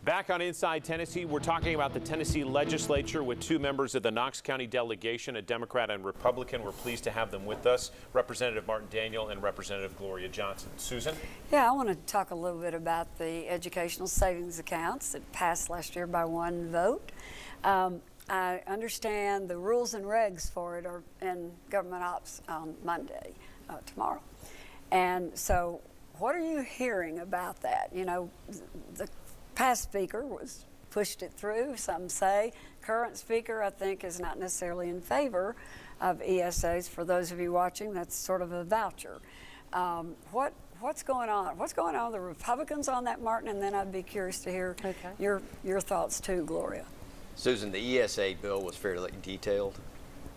Back on Inside Tennessee, we're talking about the Tennessee legislature with two members of the Knox County delegation, a Democrat and Republican. We're pleased to have them with us, Representative Martin Daniel and Representative Gloria Johnson. Susan? Yeah, I want to talk a little bit about the educational savings accounts that passed last year by one vote. I understand the rules and regs for it are in government ops on Monday, tomorrow. And so what are you hearing about that? You know, the past speaker pushed it through, some say. Current speaker, I think, is not necessarily in favor of ESAs. For those of you watching, that's sort of a voucher. What's going on? What's going on with the Republicans on that, Martin? And then I'd be curious to hear your thoughts too, Gloria. Susan, the ESA bill was fairly detailed.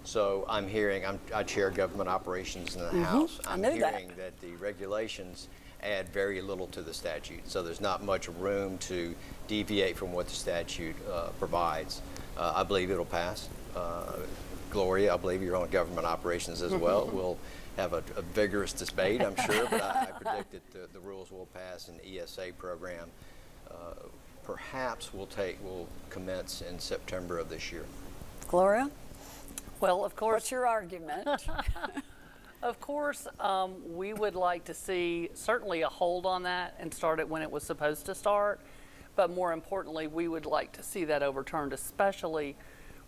So I'm hearing, I chair government operations in the House. I'm hearing that the regulations add very little to the statute. So there's not much room to deviate from what the statute provides. I believe it'll pass. Gloria, I believe you're on government operations as well. We'll have a vigorous debate, I'm sure, but I predict that the rules will pass in the ESA program. Perhaps will commence in September of this year. Gloria? Well, of course. What's your argument? Of course, we would like to see certainly a hold on that and start it when it was supposed to start. But more importantly, we would like to see that overturned, especially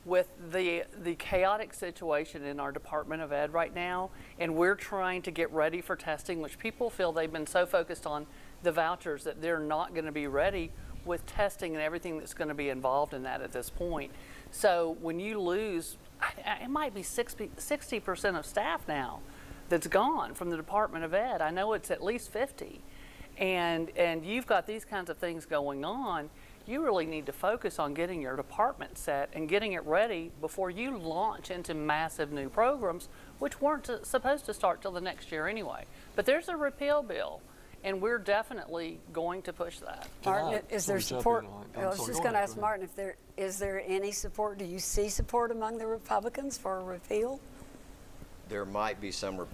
with the chaotic situation in our Department of Ed right now. And we're trying to get ready for testing, which people feel they've been so focused on the vouchers that they're not going to be ready with testing and everything that's going to be involved in that at this point. So when you lose, it might be 60% of staff now that's gone from the Department of Ed. I know it's at least 50. And you've got these kinds of things going on. You really need to focus on getting your department set and getting it ready before you launch into massive new programs, which weren't supposed to start till the next year anyway. But there's a repeal bill, and we're definitely going to push that. Martin, is there support? I was just going to ask Martin, is there any support? Do you see support among the Republicans for a repeal? There might be some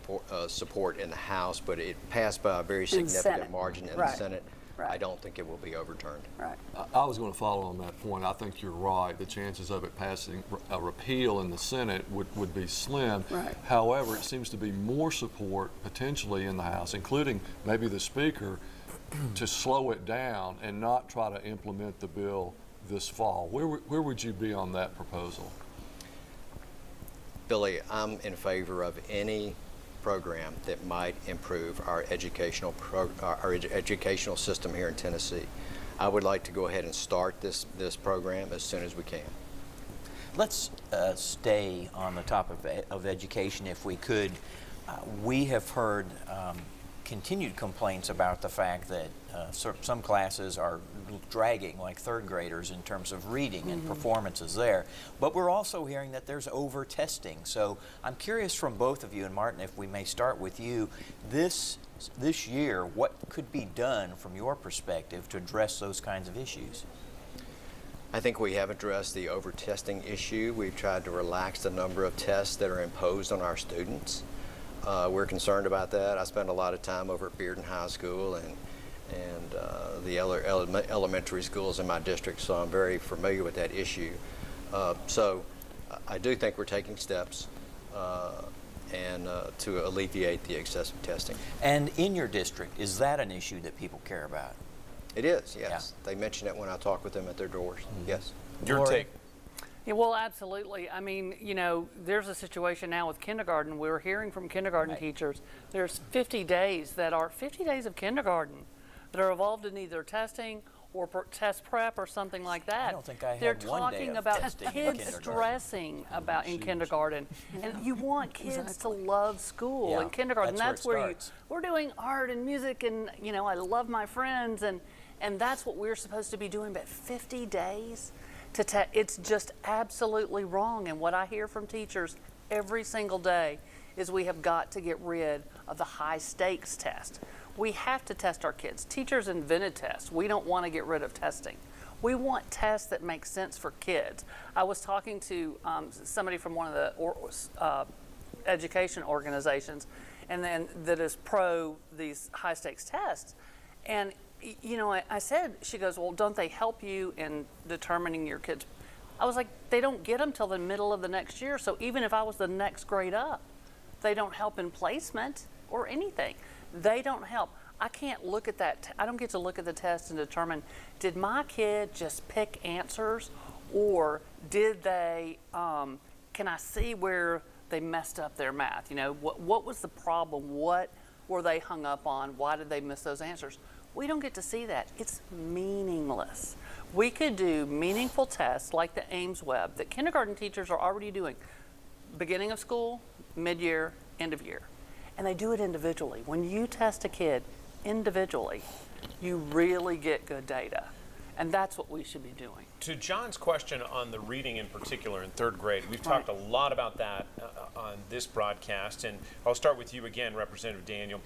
support in the House, but it passed by a very significant margin in the Senate. Right. I don't think it will be overturned. Right. I was going to follow on that point. I think you're right. The chances of it passing a repeal in the Senate would be slim. Right. However, it seems to be more support potentially in the House, including maybe the Speaker, to slow it down and not try to implement the bill this fall. Where would you be on that proposal? Billy, I'm in favor of any program that might improve our educational system here in Tennessee. I would like to go ahead and start this program as soon as we can. Let's stay on the topic of education if we could. We have heard continued complaints about the fact that some classes are dragging, like third graders, in terms of reading and performances there. But we're also hearing that there's over-testing. So I'm curious from both of you, and Martin, if we may start with you, this year, what could be done from your perspective to address those kinds of issues? I think we have addressed the over-testing issue. We've tried to relax the number of tests that are imposed on our students. We're concerned about that. I spend a lot of time over at Bearden High School and the elementary schools in my district, so I'm very familiar with that issue. So I do think we're taking steps to alleviate the excessive testing. And in your district, is that an issue that people care about? It is, yes. Yeah. They mention it when I talk with them at their doors. Yes. Your take. Yeah, well, absolutely. I mean, you know, there's a situation now with kindergarten. We're hearing from kindergarten teachers. There's 50 days of kindergarten that are involved in either testing or test prep or something like that. I don't think I They're had one day talking of about testing kids stressing about in kindergarten, and you want kids to love school in kindergarten. That's where we're doing art and music, and you know, I love my friends, and that's what we're supposed to be doing. But 50 days. It's just absolutely wrong. And what I hear from teachers every single day is we have got to get rid of the high stakes test. We have to test our kids. Teachers invented tests. We don't want to get rid of testing. We want tests that make sense for kids. I was talking to somebody from one of the education organizations, and then that is pro these high stakes tests. And you know, I said, she goes, well, don't they help you in determining your kids? I was like, they don't get them till the middle of the next year. So even if I was the next grade up, they don't help in placement or anything. They don't help. I can't look at that. I don't get to look at the test and determine, did my kid just pick answers, or did they, can I see where they messed up their math? You know, what was the problem? What were they hung up on? Why did they miss those answers? We don't get to see that. It's meaningless. We could do meaningful tests like the Ames Web that kindergarten teachers are already doing. Beginning of school, mid-year, end of year. And they do it individually. When you test a kid individually, you really get good data. And that's what we should be doing. To John's question on the reading in particular in third grade, we've talked a lot about that on this broadcast, and I'll start with you again, Representative Daniel.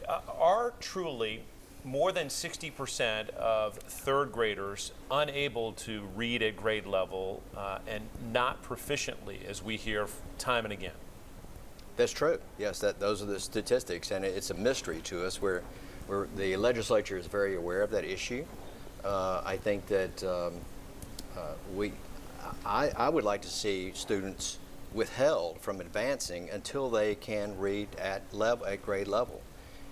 Are truly more than 60% of third graders unable to read at grade level and not proficiently, as we hear time and again? That's true. Yes, those are the statistics, and it's a mystery to us. The legislature is very aware of that issue. I think that I would like to see students withheld from advancing until they can read at grade level,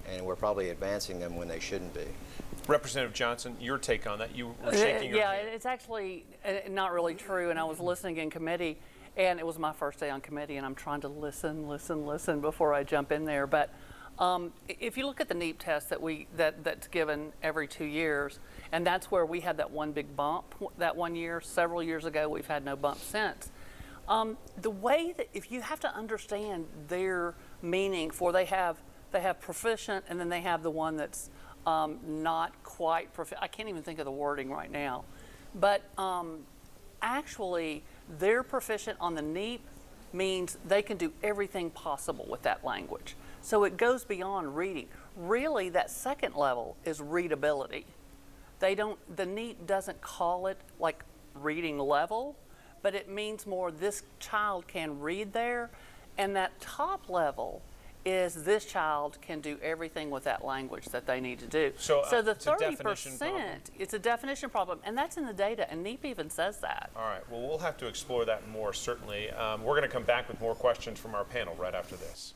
and we're probably advancing them when they shouldn't be. Representative Johnson, your take on that? You were shaking your Yeah, head. it's actually not really true. And I was listening in committee, and it was my first day on committee, and I'm trying to listen before I jump in there. But if you look at the NEEP test that's given every 2 years, and that's where we had that one big bump that 1 year. Several years ago, we've had no bump since. The way that, if you have to understand their meaning for, they have proficient, and then they have the one that's not quite proficient. I can't even think of the wording right now. But actually, they're proficient on the NEEP means they can do everything possible with that language. So it goes beyond reading. Really, that second level is readability. The NEEP doesn't call it like reading level, but it means more this child can read there, and that top level is this child can do everything with that language that they need to do. So the it's a definition problem. 30%, it's a definition problem, and that's in the data, and NEEP even says that. All right, well, we'll have to explore that more, certainly. We're going to come back with more questions from our panel right after this.